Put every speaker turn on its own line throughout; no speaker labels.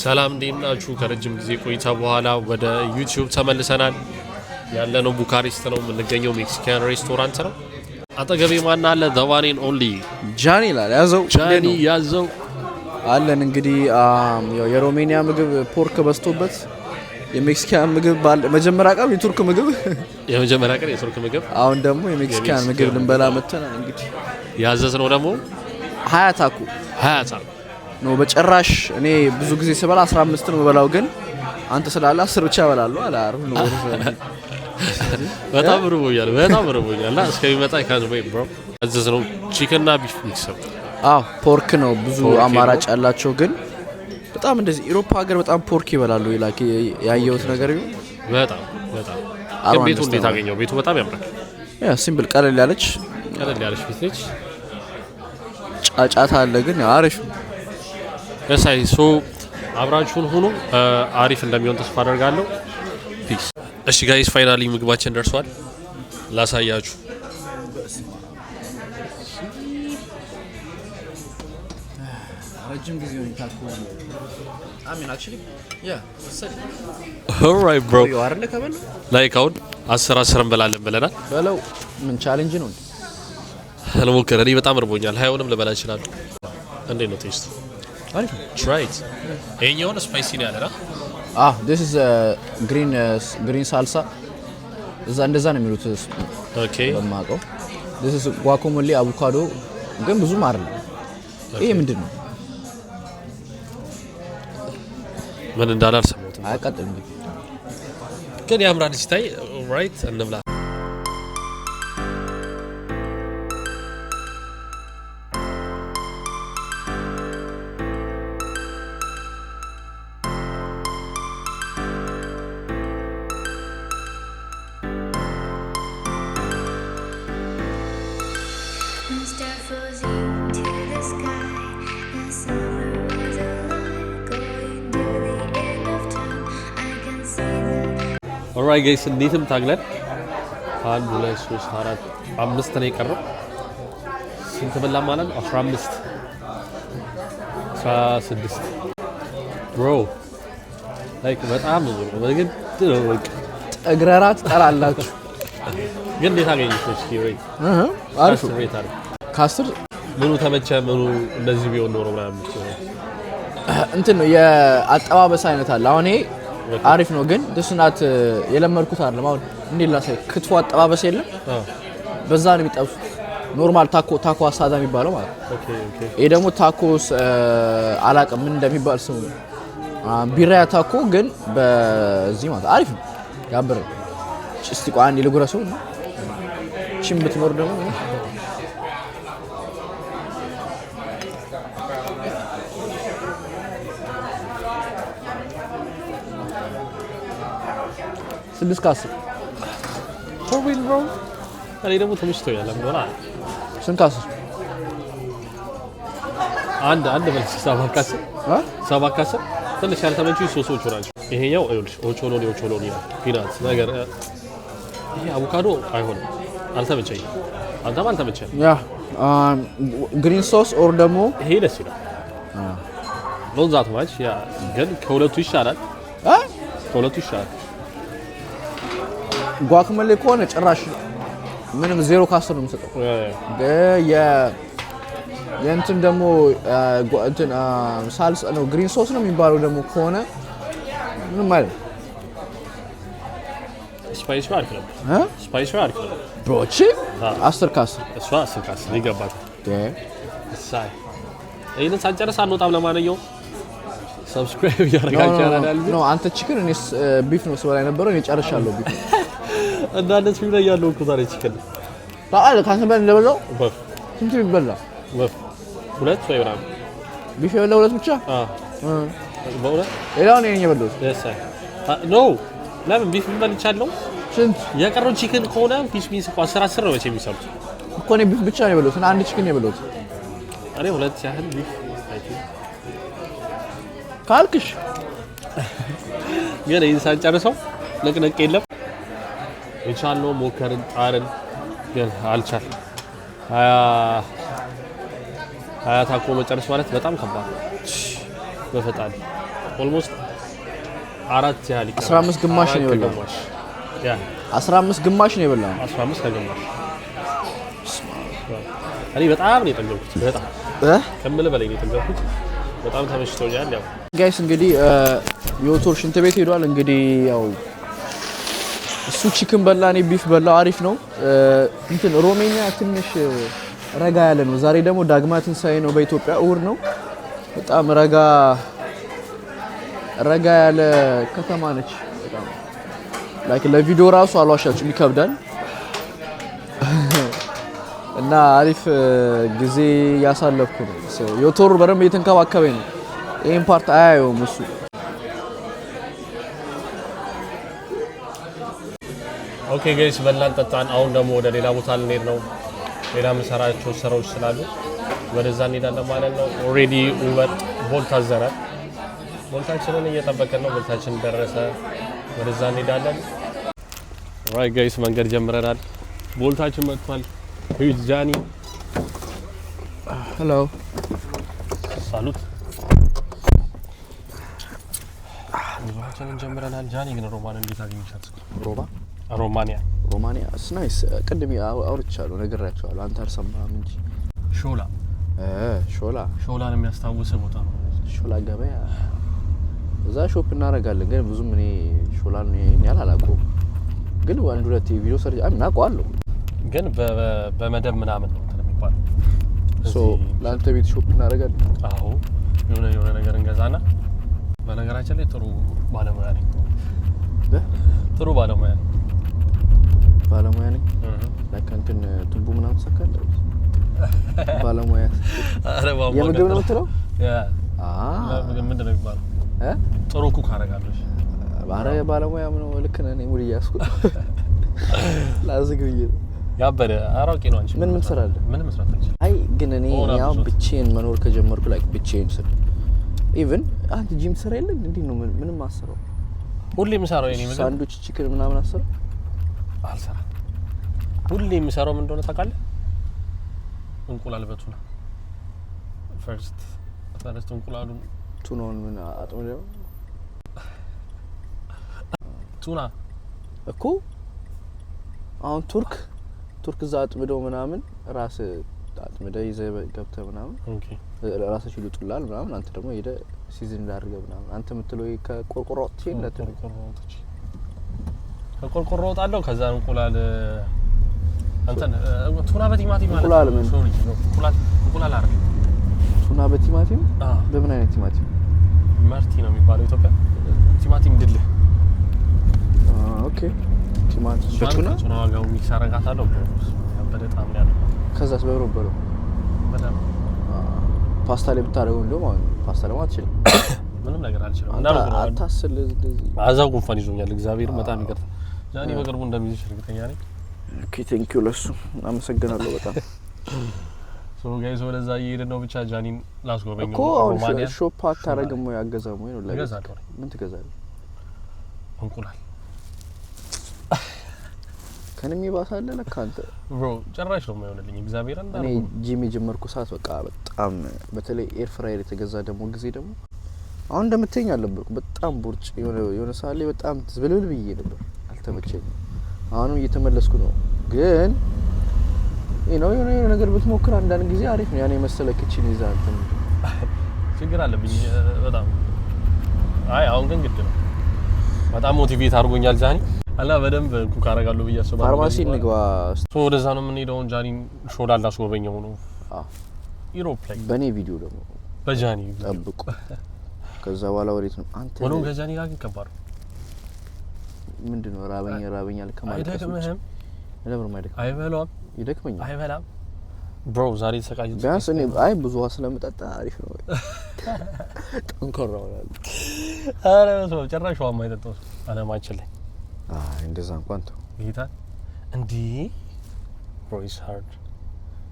ሰላም እንዴናችሁ ከረጅም ጊዜ ቆይታ በኋላ ወደ ዩቲዩብ ተመልሰናል ያለነው ቡካሬስት ነው የምንገኘው ሜክሲካን ሬስቶራንት ነው አጠገቤ ማን አለ the one and only
ጃኒ ይላል
ያዘው
አለን እንግዲህ የሮሜኒያ ምግብ ፖርክ በስቶበት የሜክሲካን ምግብ መጀመሪያ ቀን የቱርክ ምግብ አሁን ደግሞ የሜክሲካን ምግብ ልንበላ መተናል እንግዲህ
ያዘዝነው ደግሞ
ሃያታኩ ነው በጭራሽ እኔ ብዙ ጊዜ ስበላ 15 ነው በላው ግን አንተ ስላለ 10 ብቻ በላለሁ አላሩ ነው
በጣም ርቦኛል እስከሚመጣ ካን ወይ ብሮ አዘዝነው ቺክን እና ቢፍ ሚክስ
ፖርክ ነው ብዙ አማራጭ ያላቸው ግን በጣም እንደዚህ አውሮፓ ሀገር በጣም ፖርክ ይበላሉ ይላክ ያየሁት ነገር ይሁን
በጣም ቤቱ እንዴት አገኘው ቤቱ በጣም ያምራል
ሲምፕል ቀለል ያለች
ቤት ነች
ጫጫታ አለ ግን አሪፍ
እሳይ ሶ አብራችሁን ሆኖ አሪፍ እንደሚሆን ተስፋ አደርጋለሁ ፒስ እሺ ጋይስ ፋይናሊ ምግባችን ደርሷል ላሳያችሁ
ረጅም ጊዜ ነው ታኩ actually
all right bro
you are like ከበል
ላይክ አሁን 10 እንበላለን ብለናል
በለው ምን ቻሌንጅ ነው
አልሞከረ እኔ በጣም እርቦኛል ሃይሆንም ልበላ ይችላል እንዴት ነው ቴስት
አሪፍ
try it እኛውን ስፓይሲ ነው ያለና
this is green salsa እንደዛ ነው የሚሉት
ኦኬ
በማቀው this is guacamole avocado ግን ብዙ ማር ነው ይሄ ምንድነው
ምን እንዳላል ሰሞት
አያቀጥልም
ግን ያምራል ሲታይ ራይት እንብላ Alright guys, እንዴትም ታግለን 1 2 3 4 5 ነው የቀረው ስንት በላ ማለት 15 16 bro like በጣም ነው ግን
እግረራት ጠራላችሁ
ግን እንዴት አገኘሽ እስኪ ወይ
አሪፍ ካስር
ምኑ ተመቸ ምኑ እንደዚህ ቢሆን ኖሮ ምናምን
እንትን ነው የአጠባበስ አይነት አለ አሁን ይሄ አሪፍ ነው ግን ደስናት የለመድኩት አይደለም አሁን እንዴት ላሳይ ክትፎ አጠባበስ የለም በዛ ነው የሚጠብሱት ኖርማል ታኮ አሳዳ የሚባለው ማለት
ኦኬ
ይሄ ደግሞ ታኮስ አላቀም ምን እንደሚባል ስሙ ቢራያ ታኮ ግን በዚህ ማለት አሪፍ ነው ያብረ እስቲ ቆይ አንዴ ልጉረሰው ቺም ብትኖር ደግሞ ስድስት ካስር
ሆቢል ብሮ አለ ደግሞ ተመችቶኛል ለምን
ስንት ካስር
አንድ መልስ ሰባት ካስር ትንሽ ያልተመቹኝ ሶሶቹ ናቸው ይሄኛው አይውልሽ ኦቾሎኒ ፒናት ነገር ይሄ አቮካዶ አይሆንም አልተመቸኝም አንተም አልተመቸኝም
ግሪን ሶስ ኦር ደግሞ
ይሄ ደስ ይላል ሎንዛት ማች ያ ግን ከሁለቱ ይሻላል
ጓክመሌ ከሆነ ጭራሽ ምንም ዜሮ ካስር ነው የምሰጠው የእንትን ደግሞ እንትን ሳልስ ነው ግሪን ሶስ ነው የሚባለው ደግሞ ከሆነ ምንም አይደል
ስፓይስ አሪፍ ነው
ብሮቺ 10 ካስር
እሷ 10 ካስር ይገባል እሳይ ይሄን ሳንጨርስ አንወጣም ለማንኛውም ሰብስክራይብ ያደርጋችሁ ያላል
ነው አንተ ቺክን እኔ ቢፍ ነው ስበላ የነበረው እኔ ጨርሻለሁ ቢፍ
እንዳንተ ፊልም ላይ ያለው እኮ ዛሬ ቺክን
ታውቃለህ ካንተ በል እንደበላው ስንት ይበላ
ሁለት ወይ ምናምን
ቢፍ የበላው ሁለት ብቻ
በእውነት
ሌላውን እኔ የበላሁት
ኖ ለምን ቢፍ በልቻለሁ
ስንት
የቀረው ቺክን ከሆነ ፊሽ ሚንስ እኮ 10 ነው መቼ የሚሰሩት
እኮ እኔ ቢፍ ብቻ ነው የበላሁት እና አንድ ቺክን ነው የበላሁት
እኔ ሁለት ያህል ቢፍ
ካልክሽ
ግን ይሄን ሳንጨርሰው ለቅነቅ የለም የቻልነው ሞከርን ጣርን ግን አልቻል ሀያ ታኮ መጨረስ ማለት በጣም ከባድ ነው በፈጣሪ ኦልሞስት 4 ያህል
15 ግማሽ ነው የበላው።
ያ
15 ግማሽ ነው የበላው።
15 ከግማሽ እኔ በጣም ነው የጠገብኩት። በጣም ከምልህ በላይ ነው የጠገብኩት። በጣም ተመችቶኛል። ያው
ጋይስ እንግዲህ ዮቶር ሽንት ቤት ሄዷል። እንግዲህ ያው እሱ ቺክን በላ፣ እኔ ቢፍ በላው። አሪፍ ነው። እንትን ሮሜኒያ ትንሽ ረጋ ያለ ነው። ዛሬ ደግሞ ዳግማ ትንሳኤ ነው፣ በኢትዮጵያ እሁድ ነው። በጣም ረጋ ያለ ከተማ ነች። በጣም ላይክ ለቪዲዮ ራሱ አልዋሻችሁም ይከብዳል። እና አሪፍ ጊዜ ያሳለፍኩ ነው። ዮቶር በደንብ እየተንከባከበኝ ነው። ይሄን ፓርት አያየውም እሱ።
ኦኬ ጋይስ በላን ጠጣን። አሁን ደግሞ ወደ ሌላ ቦታ ልንሄድ ነው። ሌላ የምሰራቸው ስራዎች ስላሉ ወደዛ እንሄዳለን ማለት ነው። ኦልሬዲ ኡበር ቦልት አዘናል። ቦልታችንን እየጠበቅን ነው። ቦልታችን ደረሰ። ወደዛ እንሄዳለን። ራይት ጋይስ መንገድ ጀምረናል። ቦልታችን መጥቷል። ሂድ ጃኒ።
ሄሎ
ሳሉት። ቦልታችንን ጀምረናል። ጃኒ ግን ሮማን እንዴት አገኘሻት? ሮማኒያ ናይስ። ቅድም አውርቻለሁ፣ ነግሬያቸዋለሁ። አንተ አልሰማህም እንጂ ሾላን የሚያስታውስ ቦታ ነው።
ሾላ ገበያ እዛ ሾፕ እናደርጋለን። ግን ብዙም እኔ ሾላን ያህል አላውቀውም። ግን አንድ ሁለት ቪዲዮ ሰርች እናውቀዋለሁ።
ግን በመደብ ምናምን ነው እንትን የሚባለው።
ለአንተ ቤት ሾፕ እናደርጋለን።
አዎ የሆነ ነገር እንገዛና፣ በነገራችን ላይ ጥሩ ባለሙያ ነኝ። ጥሩ ባለሙያ ነኝ። ላይክ እንትን ቱቦ ምናምን ሰካለሁ።
ባለሙያ የምግብ ነው የምትለው?
ምንድን ነው የሚባለው? ጥሩ ኩክ አደርጋለሁ።
ባለሙያ ነው። ልክ ነህ። እኔ ሙሉ እያስኩ ላዝግ ብዬ
ያበደ አራቂ ነው። አንቺ
ምን ትሰራለህ?
ምን መስራት አልችልም።
አይ ግን እኔ ያው ብቻዬን መኖር ከጀመርኩ ላይክ ብቻዬን ስል ኢቭን አንተ ጂም ስራ የለ እንዴ ነው? ምንም አሰራው።
ሁሌ የምሰራው የኔ ምግብ
ሳንዱች ቺክን ምናምን አሰራው
አልሰራም። ሁሌ የምሰራው ምን እንደሆነ ታውቃለህ? እንቁላል በቱና ፈርስት እንቁላሉን
ቱናውን ምን አጥምደው
ቱና
እኮ አሁን ቱርክ እዛ አጥምደው ምናምን ራስ አጥምደህ ይዘህ ገብተህ ምናምን ራሳቸው ይሉጡላል ምናምን። አንተ ደግሞ ሄደህ ሲዝን እንዳደርገህ ምናምን አንተ የምትለው ከቆርቆሮ ወጥቼ
ከቆርቆሮ ወጣለሁ። ከዛ እንቁላል አንተን ቱና በቲማቲም ማለት
እንቁላል ምን
እንቁላል አይደል?
ቱና በቲማቲም በምን አይነት ቲማቲም?
መርቲ ነው የሚባለው ኢትዮጵያ። ቲማቲም ድልህ።
ኦኬ ቲማቲም በቱና
ዋጋው ሚክስ አረጋታለሁ። በጣም ያለው
ከዛስ በሮበለው
በጣም
ፓስታ ላይ ብታደርገው እንደው ማለት ፓስታ ላይ አትችልም።
ምንም ነገር አልችልም። እንዳልኩ ነው።
አታስል እንደዚህ
አዛው ጉንፋን ይዞኛል። እግዚአብሔር በጣም ይቅርታ። ጃኒ በቅርቡ እንደሚይዝሽ እርግጠኛ ነኝ።
ኦኬ ቴንክ ዩ ለሱ አመሰግናለሁ በጣም።
ጋይስ ወደዛ እየሄድን ነው። ብቻ ጃኒን ላስጎበኘው
እኮ ሮማኒያ ሾፕ አታረግም ወይ? አገዛም ወይ ነው ለገዛው? ምን ትገዛለህ?
እንቁላል
ከነም ይባሳለ ለካ አንተ
ብሮ ጭራሽ ነው የማይሆንልኝ። እግዚአብሔር አንተ
እኔ ጂም የጀመርኩ ሰዓት በቃ በጣም በተለይ ኤር ፍራየር የተገዛ ደግሞ ጊዜ ደግሞ አሁን እንደምትተኛ አልነበርኩ። በጣም ቦርጭ የሆነ ሰዓት ላይ በጣም ዝብልብል ብዬ ነበር። አልተመቸኝም። አሁንም እየተመለስኩ ነው። ግን የሆነ ነገር ብትሞክር አንዳንድ ጊዜ አሪፍ ነው። ያኔ መሰለ ኪችን ይዛ አንተ
ችግር አለብኝ በጣም። አይ አሁን ግን ግድ ነው። በጣም ሞቲቬት አድርጎኛል ጃኒ አላ በደንብ ኩክ አደርጋለሁ ብዬ አስባለሁ።
ፋርማሲ እንግባ።
ወደዛ ነው የምንሄደው። ጃኒን ሾላ ላስጎበኘው ነው። ዩሮፕ ላይ
በኔ ቪዲዮ ደግሞ
በጃኒ
ጠብቁ። ከዛ በኋላ ወዴት ነው አንተ?
ወለው ከጃኒ ጋር ግን ከባድ
ምንድነው? ራበኛ ለከማለት
አይደክምህም?
ለምን ማይደክም?
አይበላም።
ይደክመኛል።
አይበላም ብሮ። ዛሬ ተሰቃይቶ
ቢያንስ እኔ ብዙ ውሃ ስለምጠጣ አሪፍ ነው። ጠንከራው ያለ
አረ ነው ጭራሽ ውሃ የማይጠጣው አለማችን ላይ።
እንደዛ እንኳን ተው
ጌታ እንዴ ብሮ ኢዝ ሃርድ።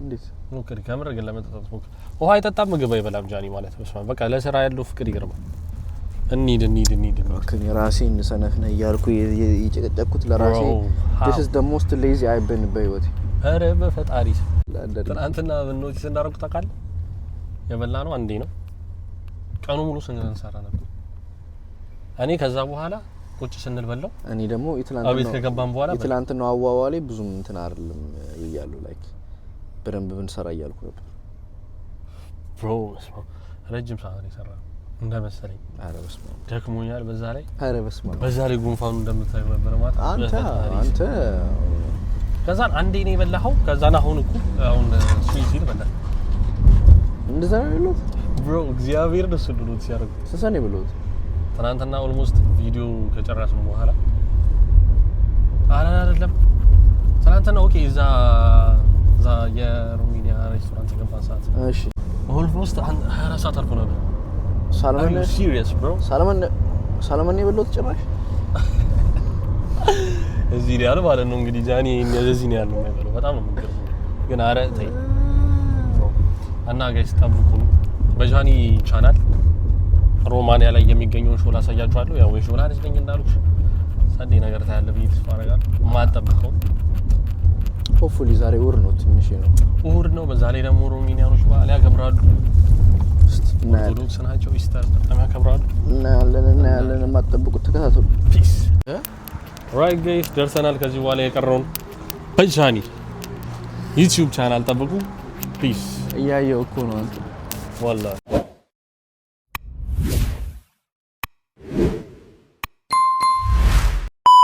እንዴት
ሞክሪ ከምር ግን ለመጠጣት ሞክሪ። ውሃ አይጠጣም ምግብ አይበላም ጃኒ ማለት ነው። በቃ ለስራ ያለው ፍቅር ይገርማል። እንሂድ
ከኔ ራሴን ሰነፍ ነኝ እያልኩ እየጨቀጨኩት ለራሴ this is the most lazy I've been በህይወቴ።
አረ በፈጣሪ ትናንትና ኖቲስ እንዳደረኩት ታውቃለህ? የበላ ነው አንዴ ነው። ቀኑ ሙሉ ስንሰራ ነበር። እኔ ከዛ በኋላ ቁጭ ስንል በለው
እኔ ደግሞ
አቤት ከገባን በኋላ
የትላንትናው አዋዋሌ ብዙም እንትን አይደለም ይያሉ ላይክ በደንብ ብንሰራ እያልኩ ነበር
ብሮ ረጅም ሰዓት ነው የሰራው እንደመሰለኝ
አረ በስመ አብ
ደክሞኛል
በዛ ላይ
ጉንፋኑ እንደምታየው ነበር ማለት
አንተ
ከዛን አንዴ ነው የበላኸው ከዛን አሁን ስዊት በላ
እንደዛ ነው ያለው
ብሮ እግዚአብሔር ደስ ብሎት ሲያደርግ
ሰሰኔ ብሎት
ትናንትና ኦልሞስት ቪዲዮ ከጨረስን በኋላ አይደለም ትናንትና ኦኬ እዛ የሮሚኒያ ሬስቶራንት ገባን ሰዓት
እሺ
ኦልሞስት 24 ሰዓት አልፎ ነበር
ሳልመን
ሲሪየስ ብሮ
ሳልመን የበሉት ጭራሽ
እዚህ ላይ ማለት ነው እንግዲህ ጃኒ እንደዚህ ነው ያለው ማለት በጣም ነው የሚገርመው ግን አረ ተይ እና ጋይስ ታብቁ በጃኒ ቻናል ሮማኒያ ላይ የሚገኘውን ሾላ ሳያችኋለሁ ያው ሾላ ልጅ ነኝ እንዳልኩ ሳንዴ ነገር ታያለ ብዬ ተስፋ አደርጋለሁ ማጠብቀው
ሆፕፉሊ ዛሬ እሑድ ነው ትንሽ ነው
እሑድ ነው በዛ ላይ ደግሞ ሮማኒያኖች በዓል ያከብራሉ ኦርቶዶክስ ናቸው ኢስተር በጣም ያከብራሉ
እና ያለን ማጠብቁት ተከታተሉ
ፒስ ራይት ጋይስ ደርሰናል ከዚህ በኋላ የቀረውን በጃኒ ዩቲዩብ ቻናል ጠብቁ ፒስ
እያየው እኮ ነው አንተ
والله